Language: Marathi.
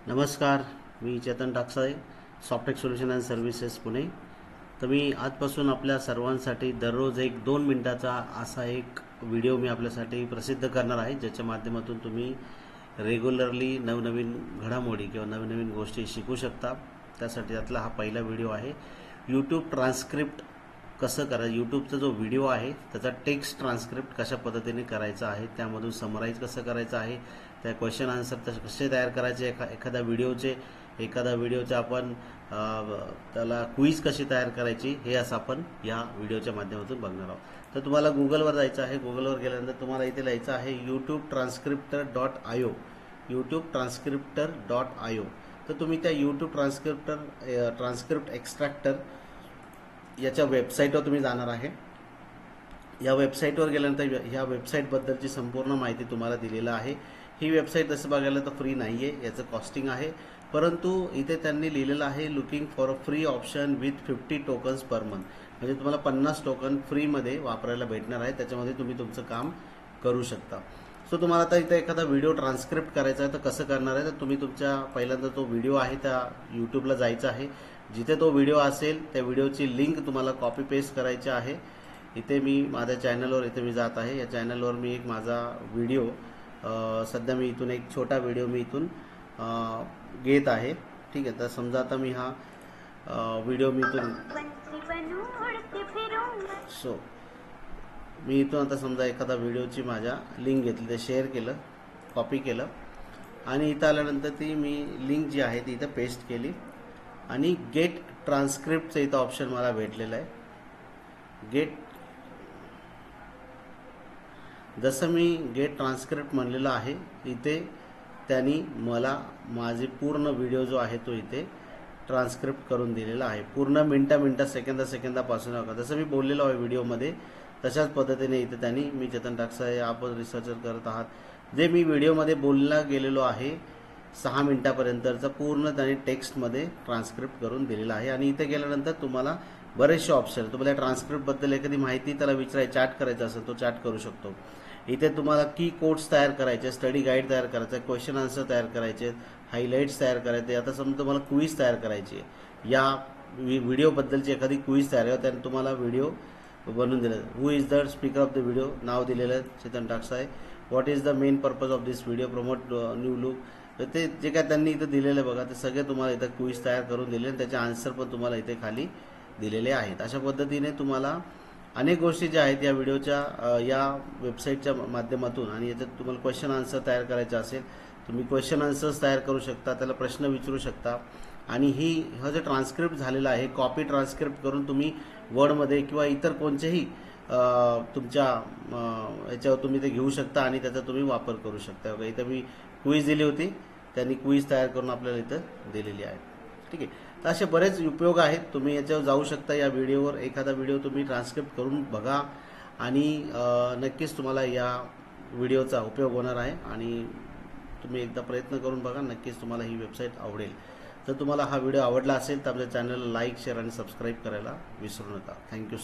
नमस्कार, मी Chetan Taksale, Softtech solution and services Pune. तर मी आजपासून आपल्या सर्वांसाठी दररोज 1-2 मिनिटाचा असा एक व्हिडिओ मी आपल्यासाठी प्रसिद्ध करणार आहे, ज्याच्या माध्यमातून तुम्ही रेग्युलरली नवनवीन घडामोडी किंवा नवनवीन गोष्टी शिकू शकता. त्यासाठी त्यातला हा पहिला व्हिडिओ आहे. यूट्यूब ट्रान्स्क्रिप्ट कसं करायचं, यूट्यूबचा जो व्हिडिओ आहे त्याचा टेक्स्ट ट्रान्स्क्रिप्ट कशा पद्धतीने करायचा आहे, त्यामधून समराईज कसं करायचं आहे, त्या क्वेश्चन आन्सर कसे तयार करायचे, एखाद्या व्हिडिओचे आपण त्याला क्विज कशी तयार करायची, हे असं आपण या व्हिडिओच्या माध्यमातून बघणार आहोत. तर तुम्हाला गुगलवर जायचं आहे. गुगलवर गेल्यानंतर तुम्हाला इथे लिहायचं आहे youtube-transcriptor.io. youtube-transcriptor.io. तर तुम्ही त्या यूट्यूब ट्रान्स्क्रिप्ट एक्स्ट्रॅक्टर याच्या वेबसाईटवर तुम्ही जाणार आहे. या वेबसाईटवर गेल्यानंतर ह्या वेबसाईटबद्दलची संपूर्ण माहिती तुम्हाला दिलेलं आहे. ही वेबसाईट तसं बघायला तर फ्री नाही आहे, याचं कॉस्टिंग आहे. परंतु इथे त्यांनी लिहिलेलं आहे looking for a free option with 50 tokens per month. म्हणजे तुम्हाला 50 टोकन फ्रीमध्ये वापरायला भेटणार आहे. त्याच्यामध्ये तुम्ही तुमचं काम करू शकता. सो तुम्हाला आता इथे एखादा व्हिडिओ ट्रान्स्क्रिप्ट करायचा आहे तर कसं करणार आहे, तर तुम्ही तुमच्या पहिल्यांदा तो व्हिडिओ आहे त्या यूट्यूबला जायचं आहे. जिथे तो व्हिडिओ असेल त्या व्हिडिओची लिंक तुम्हाला कॉपी पेस्ट करायची आहे. इथे मी माझ्या चॅनलवर इथे मी जात आहे. या चॅनलवर मी एक माझा व्हिडिओ सध्या मी इथून एक छोटा व्हिडिओ मी इथून घेत आहे. ठीक आहे. तर समजा आता मी हा व्हिडिओ मी इथून मी इथून आता समजा एखादा व्हिडिओची माझ्या लिंक घेतली, ते शेअर केलं, कॉपी केलं आणि इथं आल्यानंतर ती मी लिंक जी आहे ती इथं पेस्ट केली आणि गेट ट्रान्स्क्रिप्टचं इथं ऑप्शन मला भेटलेलं आहे. जसं मी गेट ट्रान्स्क्रिप्ट म्हणलेलं आहे, इथे त्यांनी मला माझे पूर्ण व्हिडिओ जो आहे तो इथे ट्रान्स्क्रिप्ट करून दिलेला आहे. पूर्ण मिनटा सेकंदापासून जसं मी बोललेलो आहे व्हिडिओमध्ये तशाच पद्धतीने इथे त्यांनी, मी चेतन टाकसाळे, आपण रिसर्चर करत आहात, जे मी व्हिडिओमध्ये बोलला गेलेलो आहे 6 मिनिटापर्यंतचा पूर्ण त्यांनी टेक्स्टमध्ये ट्रान्स्क्रिप्ट करून दिलेला आहे. आणि इथे गेल्यानंतर तुम्हाला बरेचसे ऑप्शन, तुम्हाला ट्रान्स्क्रिप्टबद्दल एखादी माहिती त्याला विचारायची, चॅट करायचा असेल तो चॅट करू शकतो. इथे तुम्हाला की कोड्स तयार करायचे, स्टडी गाईड तयार करायचं, क्वेश्चन आन्सर तयार करायचे, हायलाईट्स तयार करायचे. आता समजा तुम्हाला क्विज तयार करायची आहे, या व्हिडिओबद्दलची एखादी क्विज तयार आहे, त्याने तुम्हाला व्हिडिओ बनवून दिला. Who is the speaker of the video, नाव दिलेलं आहे Chetan Taksale. What is the main purpose of this video, promote new look. तर ते जे काय त्यांनी इथं दिलेलं आहे बघा, ते सगळे तुम्हाला इथं क्विज तयार करून दिले आणि त्याचे आन्सर पण तुम्हाला इथे खाली दिलेले आहेत. अशा पद्धतीने तुम्हाला अनेक गोष्टी ज्या आहेत या व्हिडिओच्या या वेबसाईटच्या माध्यमातून, आणि याच्यात तुम्हाला क्वेश्चन आन्सर तयार करायचे असेल तुम्ही क्वेश्चन आन्सर्स तयार करू शकता, त्याला प्रश्न विचारू शकता. आणि हा जे ट्रान्स्क्रिप्ट झालेला आहे कॉपी ट्रान्स्क्रिप्ट करून तुम्ही वर्डमध्ये किंवा इतर कोणत्याही तुमच्या याच्यावर तुम्ही ते घेऊ शकता आणि त्याचा तुम्ही वापर करू शकता. इथं मी क्विज दिली होती, त्यांनी क्विज तयार करून आपल्याला इथं दिलेली आहे. ठीक आहे. तर असे बरेच उपयोग आहेत. तुम्ही याच्यावर जाऊ शकता. या व्हिडिओवर एखादा व्हिडिओ तुम्ही ट्रान्स्क्रिप्ट करून बघा आणि नक्कीच तुम्हाला या व्हिडिओचा उपयोग होणार आहे. आणि तुम्ही एकदा प्रयत्न करून बघा, नक्कीच तुम्हाला ही वेबसाईट आवडेल. तर तुम्हाला हा व्हिडिओ आवडला असेल तर आपल्या चॅनलला लाईक, शेअर आणि सबस्क्राईब करायला विसरू नका. थँक्यू.